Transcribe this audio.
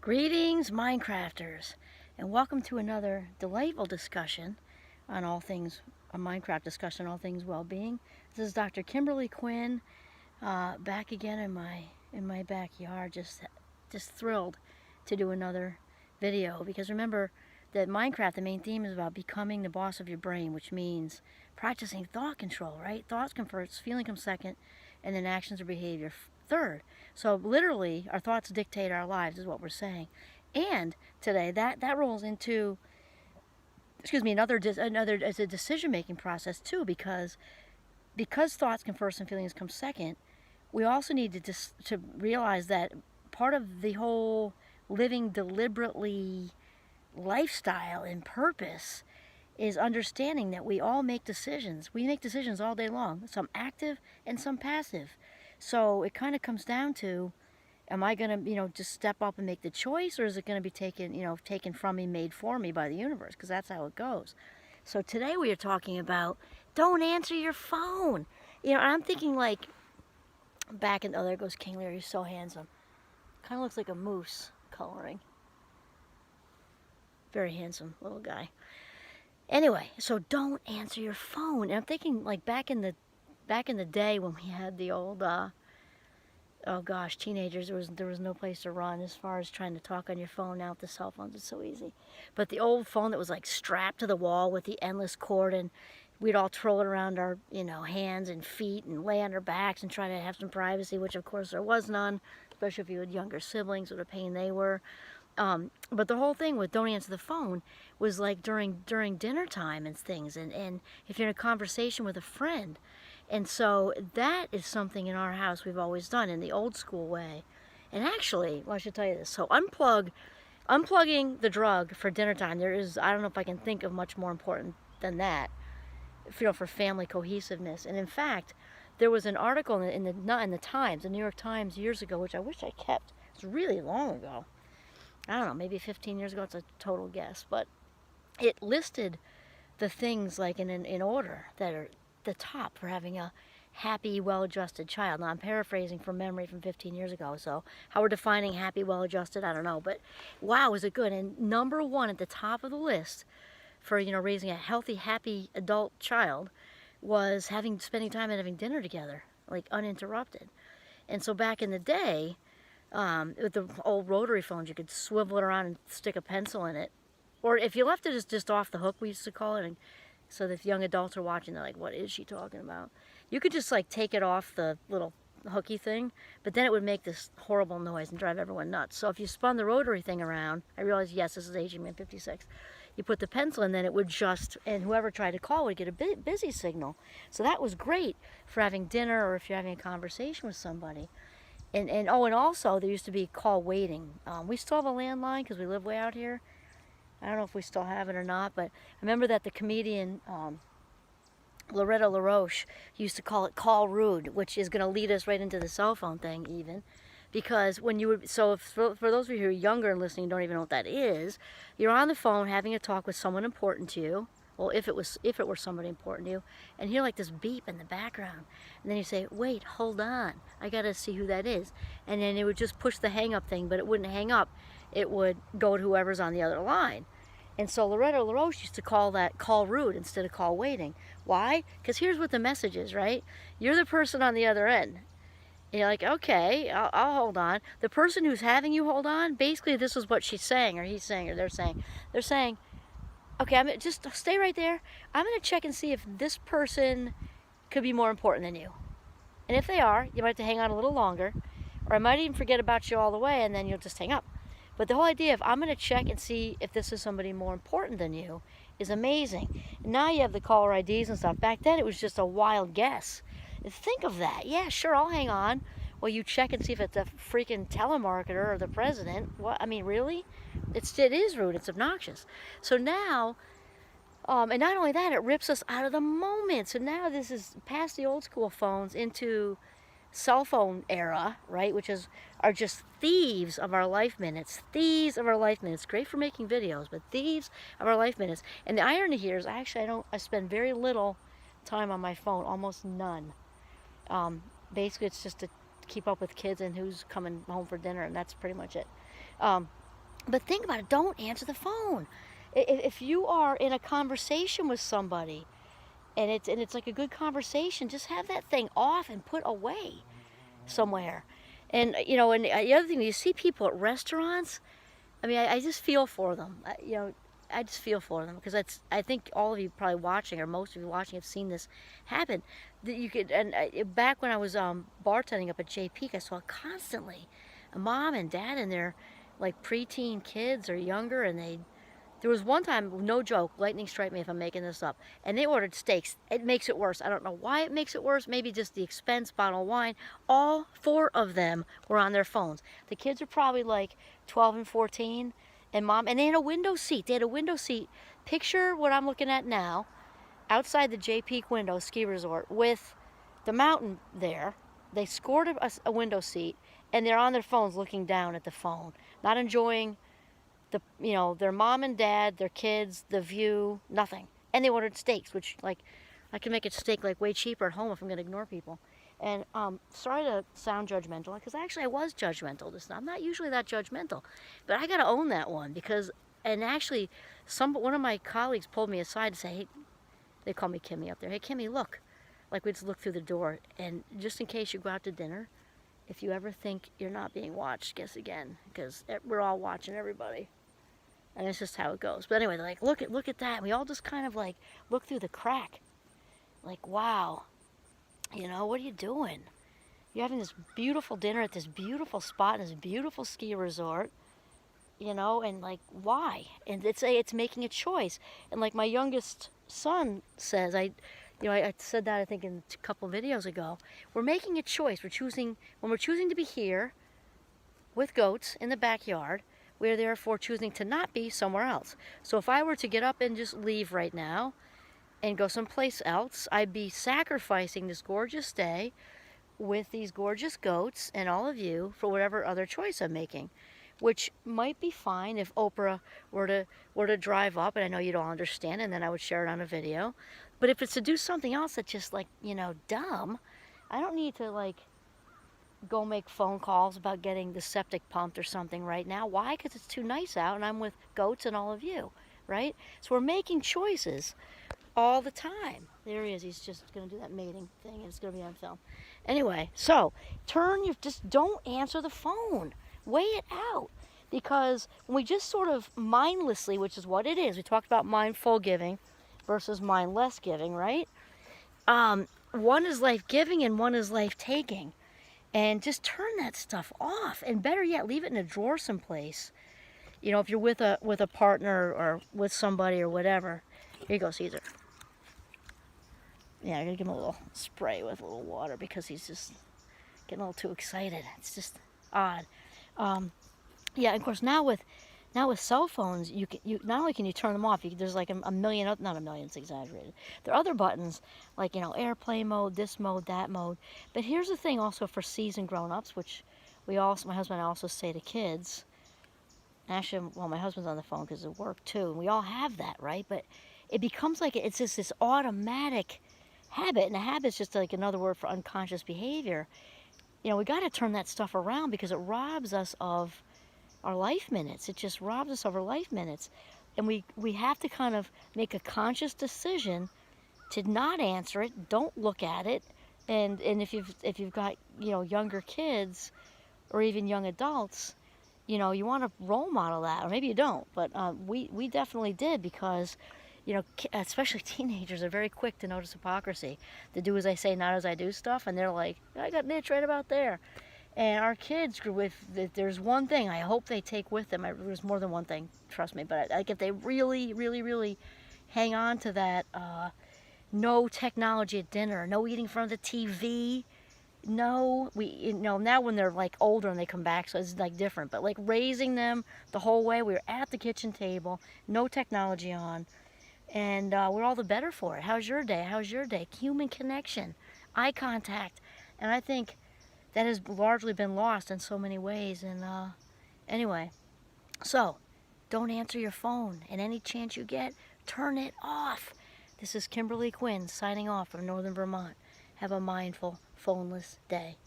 Greetings, Minecrafters, and welcome to another delightful discussion on all things, a Minecraft discussion on all things well-being. This is Dr. Kimberly Quinn, back again in my backyard, just thrilled to do another video, because remember that Minecraft, the main theme is about becoming the boss of your brain, which means practicing thought control, right? Thoughts come first, feeling comes second, and then actions or behavior third. So literally, our thoughts dictate our lives, is what we're saying. And today, that rolls into, another as a decision-making process too, because thoughts come first and feelings come second. We also need to realize that part of the whole living deliberately lifestyle and purpose is understanding that we all make decisions. We make decisions all day long, some active and some passive. So it kind of comes down to, am I going to, just step up and make the choice, or is it going to be taken from me, made for me by the universe? Because that's how it goes. So today we are talking about, don't answer your phone. I'm thinking like, back in, oh, there goes King Lear, he's so handsome. Kind of looks like a moose coloring. Very handsome little guy. Anyway, so don't answer your phone. And I'm thinking like back in the day when we had the old oh gosh, teenagers, there was no place to run as far as trying to talk on your phone. Now with the cell phones, it's so easy. But the old phone that was like strapped to the wall with the endless cord, and we'd all twirl it around our hands and feet and lay on our backs and try to have some privacy, which of course there was none, especially if you had younger siblings, what a pain they were. But the whole thing with don't answer the phone was like during dinner time and things, and if you're in a conversation with a friend. And so that is something in our house we've always done in the old school way. And actually, well, I should tell you this. So unplugging the drug for dinner time, I don't know if I can think of much more important than that, for family cohesiveness. And in fact, there was an article in the Times, the New York Times, years ago, which I wish I kept. It's really long ago. I don't know, maybe 15 years ago. It's a total guess, but it listed the things like in order that are the top for having a happy, well-adjusted child. Now I'm paraphrasing from memory from 15 years ago, so how we're defining happy, well-adjusted, I don't know, but wow, is it good. And number one at the top of the list for raising a healthy, happy adult child was spending time and having dinner together, like uninterrupted. And so back in the day, with the old rotary phones, you could swivel it around and stick a pencil in it. Or if you left it just off the hook, we used to call it, and so that if young adults are watching, they're like, what is she talking about? You could just like take it off the little hooky thing, but then it would make this horrible noise and drive everyone nuts. So if you spun the rotary thing around, I realize, yes, this is aging me, I'm 56. You put the pencil in, then it would and whoever tried to call would get a busy signal. So that was great for having dinner or if you're having a conversation with somebody. And also there used to be call waiting. We still have a landline because we live way out here. I don't know if we still have it or not, but I remember that the comedian Loretta LaRoche used to call it call rude, which is going to lead us right into the cell phone thing even. Because when you would, so for those of you who are younger and listening don't even know what that is, you're on the phone having a talk with someone important to you. Well, if it were somebody important to you, and you hear like this beep in the background, and then you say, wait, hold on, I gotta see who that is. And then it would just push the hang up thing, but it wouldn't hang up. It would go to whoever's on the other line. And so Loretta LaRoche used to call that call rude instead of call waiting. Why? Because here's what the message is, right? You're the person on the other end. And you're like, okay, I'll hold on. The person who's having you hold on, basically this is what she's saying, or he's saying, or they're saying. They're saying, okay, just stay right there. I'm going to check and see if this person could be more important than you. And if they are, you might have to hang on a little longer, or I might even forget about you all the way, and then you'll just hang up. But the whole idea of I'm going to check and see if this is somebody more important than you is amazing. And now you have the caller IDs and stuff. Back then it was just a wild guess. Think of that. Yeah, sure, I'll hang on while you check and see if it's a freaking telemarketer or the president. What? I mean, really? It is rude. It's obnoxious. So now, and not only that, it rips us out of the moment. So now this is past the old school phones into cell phone era, right? Which are just thieves of our life minutes. Thieves of our life minutes. Great for making videos, but thieves of our life minutes. And the irony here is I spend very little time on my phone, almost none. Basically, it's just to keep up with kids and who's coming home for dinner, and that's pretty much it. But think about it, don't answer the phone. If you are in a conversation with somebody and it's like a good conversation, just have that thing off and put away somewhere. And and the other thing, you see people at restaurants. I mean, I just feel for them. I just feel for them because I think all of you probably watching, or most of you watching, have seen this happen. That you could, and back when I was bartending up at J Peak, I saw it constantly. A mom and dad and their like preteen kids or younger, and there was one time, no joke, lightning strike me if I'm making this up, and they ordered steaks. It makes it worse. I don't know why it makes it worse. Maybe just the expense, bottle of wine. All four of them were on their phones. The kids are probably like 12 and 14, and they had a window seat. They had a window seat. Picture what I'm looking at now, outside the J Peak window ski resort with the mountain there. They scored a window seat, and they're on their phones looking down at the phone, not enjoying their mom and dad, their kids, the view, nothing. And they ordered steaks, which like I can make a steak like way cheaper at home if I'm going to ignore people. And sorry to sound judgmental, because actually I was judgmental this time. I'm not usually that judgmental, but I got to own that one because, and actually, one of my colleagues pulled me aside and say, "Hey," they call me Kimmy up there. "Hey Kimmy, look," like we just look through the door, and just in case you go out to dinner, if you ever think you're not being watched, guess again, because we're all watching everybody. And it's just how it goes. But anyway, they're like, look at that. And we all just kind of like look through the crack. Like, wow, what are you doing? You're having this beautiful dinner at this beautiful spot in this beautiful ski resort, and like, why? And it's making a choice. And like my youngest son says, I said that I think in a couple of videos ago. We're making a choice. When we're choosing to be here with goats in the backyard, we're therefore choosing to not be somewhere else. So if I were to get up and just leave right now and go someplace else, I'd be sacrificing this gorgeous day with these gorgeous goats and all of you for whatever other choice I'm making, which might be fine if Oprah were to drive up, and I know you don't understand, and then I would share it on a video. But if it's to do something else that's just like, dumb, I don't need to like go make phone calls about getting the septic pumped or something right now. Why? Because it's too nice out and I'm with goats and all of you, right? So we're making choices all the time. There he is. He's just going to do that mating thing, and it's going to be on film. Anyway, so just don't answer the phone. Weigh it out. Because when we just sort of mindlessly, which is what it is, we talked about mindful giving versus mindless giving, right? One is life giving and one is life taking. And just turn that stuff off, and better yet, leave it in a drawer someplace. If you're with a partner or with somebody or whatever. Here you go, Caesar. Yeah, I'm gonna give him a little spray with a little water because he's just getting a little too excited. It's just odd. Yeah, of course now with cell phones, you not only can you turn them off, there's like a million, not a million, it's exaggerated. There are other buttons like airplane mode, this mode, that mode. But here's the thing also for seasoned grown-ups, which my husband and I also say to kids. Actually, well, my husband's on the phone because of work too, and we all have that, right? But it becomes like it's just this automatic habit, and a habit's just like another word for unconscious behavior. We got to turn that stuff around because it robs us of our life minutes. It just robs us of our life minutes. And we have to kind of make a conscious decision to not answer it, don't look at it. And if you've got, younger kids or even young adults, you want to role model that, or maybe you don't, but we definitely did because, especially teenagers are very quick to notice hypocrisy. To do as I say, not as I do stuff, and they're like, I got Mitch right about there. And our kids grew with, there's one thing I hope they take with them. There's more than one thing, trust me, but like if they really, really, really hang on to that, no technology at dinner, no eating in front of the TV, no, now when they're like older and they come back, so it's like different, but like raising them the whole way, we were at the kitchen table, no technology on, and we're all the better for it. How's your day? How's your day? Human connection, eye contact, and I think that has largely been lost in so many ways. And anyway, so don't answer your phone, and any chance you get, turn it off. This is Kimberly Quinn signing off from Northern Vermont. Have a mindful, phoneless day.